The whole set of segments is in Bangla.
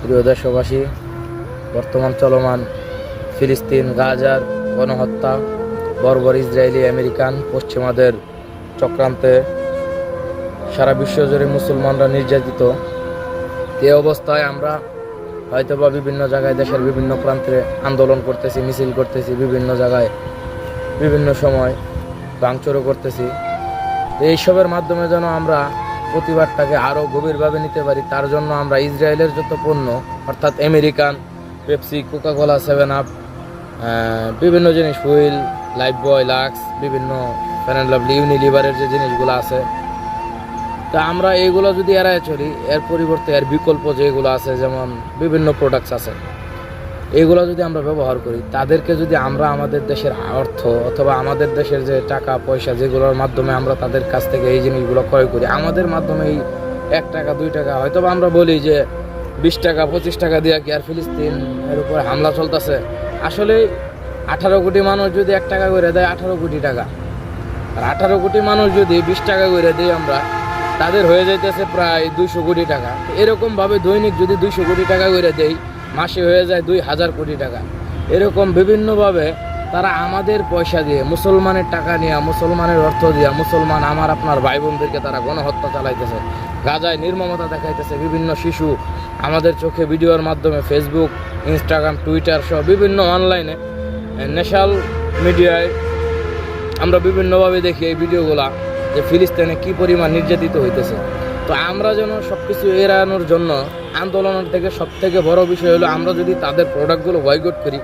প্রিয় দেশবাসী, বর্তমান চলমান ফিলিস্তিন গাজার গণহত্যা, বর্বর ইসরায়েলি আমেরিকান পশ্চিমাদের চক্রান্তে সারা বিশ্ব জুড়ে মুসলমানরা নির্যাতিত। এই অবস্থায় আমরা হয়তোবা বিভিন্ন জায়গায় দেশের বিভিন্ন প্রান্তে আন্দোলন করতেছি, মিছিল করতেছি, বিভিন্ন জায়গায় বিভিন্ন সময় ভাঙচুরও করতেছি। এইসবের মাধ্যমে যেন আমরা প্রতিবাদটাকে আরও গভীরভাবে নিতে পারি, তার জন্য আমরা ইসরায়েলের যত পণ্য অর্থাৎ আমেরিকান পেপসি, কোকাকোলা, 7 আপ, বিভিন্ন জিনিস, হুইল, লাইফবয়, লাক্স, বিভিন্ন ফেয়ার অ্যান্ড লাভলি, ইউনিলিভারের যে জিনিসগুলো আছে, তা আমরা এইগুলো যদি এড়ায় চলি, এর পরিবর্তে এর বিকল্প যেগুলো আছে, যেমন বিভিন্ন প্রোডাক্টস আছে, এইগুলো যদি আমরা ব্যবহার করি, তাদেরকে যদি আমরা আমাদের দেশের অর্থ অথবা আমাদের দেশের যে টাকা পয়সা যেগুলোর মাধ্যমে আমরা তাদের কাছ থেকে এই জিনিসগুলো ক্রয় করি, আমাদের মাধ্যমে এই 1 টাকা 2 টাকা, হয়তোবা আমরা বলি যে 20 টাকা 25 টাকা দিয়ে কি আর ফিলিস্তিন এর উপরে হামলা চলতেছে। আসলে 18 কোটি মানুষ যদি 1 টাকা করে দেয়, 18 কোটি টাকা, আর 18 কোটি মানুষ যদি 20 টাকা করে দিই আমরা, তাদের হয়ে যাইতেছে প্রায় 200 কোটি টাকা। এরকমভাবে দৈনিক যদি 200 কোটি টাকা করে দেই, মাসে হয়ে যায় 2000 কোটি টাকা। এরকম বিভিন্নভাবে তারা আমাদের পয়সা দিয়ে, মুসলমানের টাকা নিয়ে, মুসলমানের অর্থ দিয়ে, মুসলমান আমার আপনার ভাই বোনদেরকে তারা গণহত্যা চালাইতেছে, গাজায় নির্মমতা দেখাইতেছে। বিভিন্ন শিশু আমাদের চোখে ভিডিওর মাধ্যমে ফেসবুক, ইনস্টাগ্রাম, টুইটার সহ বিভিন্ন অনলাইনে ন্যাশনাল মিডিয়ায় আমরা বিভিন্নভাবে দেখি এই ভিডিওগুলা যে ফিলিস্তিনে কী পরিমাণ নির্যাতিত হইতেছে। তো আমরা যেন সব কিছু এড়ানোর জন্য আন্দোলনের থেকে সবথেকে বড় বিষয় হলো, আমরা যদি তাদের প্রোডাক্টগুলো বয়কট করি,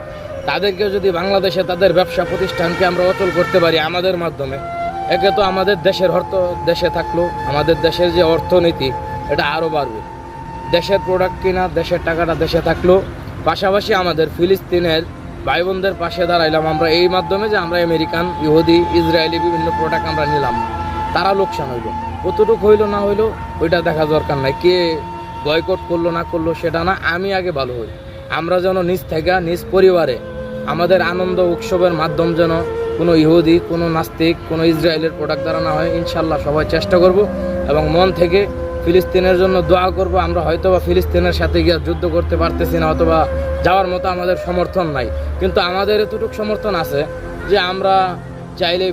তাদেরকে যদি বাংলাদেশে তাদের ব্যবসা প্রতিষ্ঠানকে আমরা অচল করতে পারি আমাদের মাধ্যমে, একে তো আমাদের দেশের অর্থ দেশে থাকলো, আমাদের দেশের যে অর্থনীতি এটা আরও বাড়বে। দেশের প্রোডাক্ট কিনা, দেশের টাকাটা দেশে থাকলো, পাশাপাশি আমাদের ফিলিস্তিনের ভাই বোনদের পাশে দাঁড়াইলাম আমরা এই মাধ্যমে, যে আমরা আমেরিকান, ইহুদি, ইসরায়েলি বিভিন্ন প্রোডাক্ট আমরা নিলাম, তারা লোকসান হইল। কতটুকু হইলো না হইলো ওইটা দেখা দরকার নাই, কে বয়কট করলো না করলো সেটা না, আমি আগে ভালো হই। আমরা যেন নিজ থেকে নিজ পরিবারে আমাদের আনন্দ উৎসবের মাধ্যম যেন কোনো ইহুদি, কোনো নাস্তিক, কোনো ইসরায়েলের প্রোডাক্ট দ্বারা না হয়। ইনশাল্লাহ সবাই চেষ্টা করব এবং মন থেকে ফিলিস্তিনের জন্য দোয়া করব। আমরা হয়তো বা ফিলিস্তিনের সাথে গিয়ে যুদ্ধ করতে পারতেছি না, অথবা যাওয়ার মতো আমাদের সমর্থন নাই, কিন্তু আমাদের এতটুকু সমর্থন আছে যে আমরা চাইলে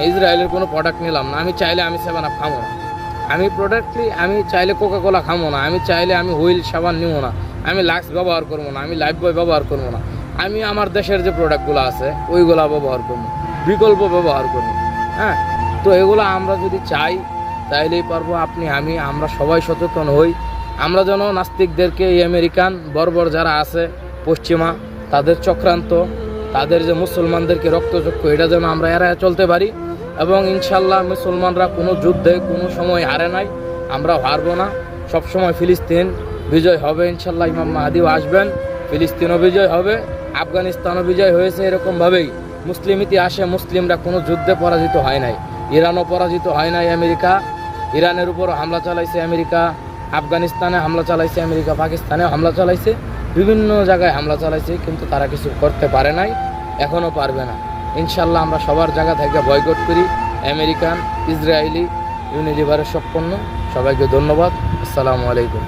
ইসরায়েলের কোনো প্রোডাক্ট নিলাম না, আমি চাইলে আমি 7 আপ খামো না, আমি চাইলে কোকাকোলা খামো না, আমি চাইলে আমি হুইল সাবান নিবো না, আমি লাক্স ব্যবহার করবো না, আমি লাইফবয় ব্যবহার করবো না, আমি আমার দেশের যে প্রোডাক্টগুলো আছে ওইগুলা ব্যবহার করবো, বিকল্প ব্যবহার করবো। হ্যাঁ, তো এগুলো আমরা যদি চাই তাইলেই পারবো। আপনি, আমি, আমরা সবাই সচেতন হই। আমরা যেন নাস্তিকদেরকে, এই আমেরিকান বর্বর যারা আছে পশ্চিমা, তাদের চক্রান্ত, তাদের যে মুসলমানদেরকে রক্তচক্ষু, এটা যেন আমরা এড়ায় চলতে পারি। এবং ইনশাল্লাহ মুসলমানরা কোনো যুদ্ধে কোনো সময় হারে নাই, আমরা হারবো না। সবসময় ফিলিস্তিন বিজয় হবে ইনশাল্লাহ। ইমাম মাহদিও আসবেন, ফিলিস্তিনও বিজয় হবে, আফগানিস্তানও বিজয় হয়েছে। এরকমভাবেই মুসলিম ইতিহাসে মুসলিমরা কোনো যুদ্ধে পরাজিত হয় নাই, ইরানও পরাজিত হয় নাই। ইরানের উপরও হামলা চালাইছে আমেরিকা, আফগানিস্তানে হামলা চালাইছে আমেরিকা, পাকিস্তানেও হামলা চালাইছে, বিভিন্ন জায়গায় হামলা চালাইছে, কিন্তু তারা কিছু করতে পারে নাই, এখনও পারবে না। ইনশাল্লাহ আমরা সবার জায়গা থেকে বয়কট করি আমেরিকান, ইসরায়েলি, ইউনিলিভারের সব পণ্য। সবাইকে ধন্যবাদ। আসসালামু আলাইকুম।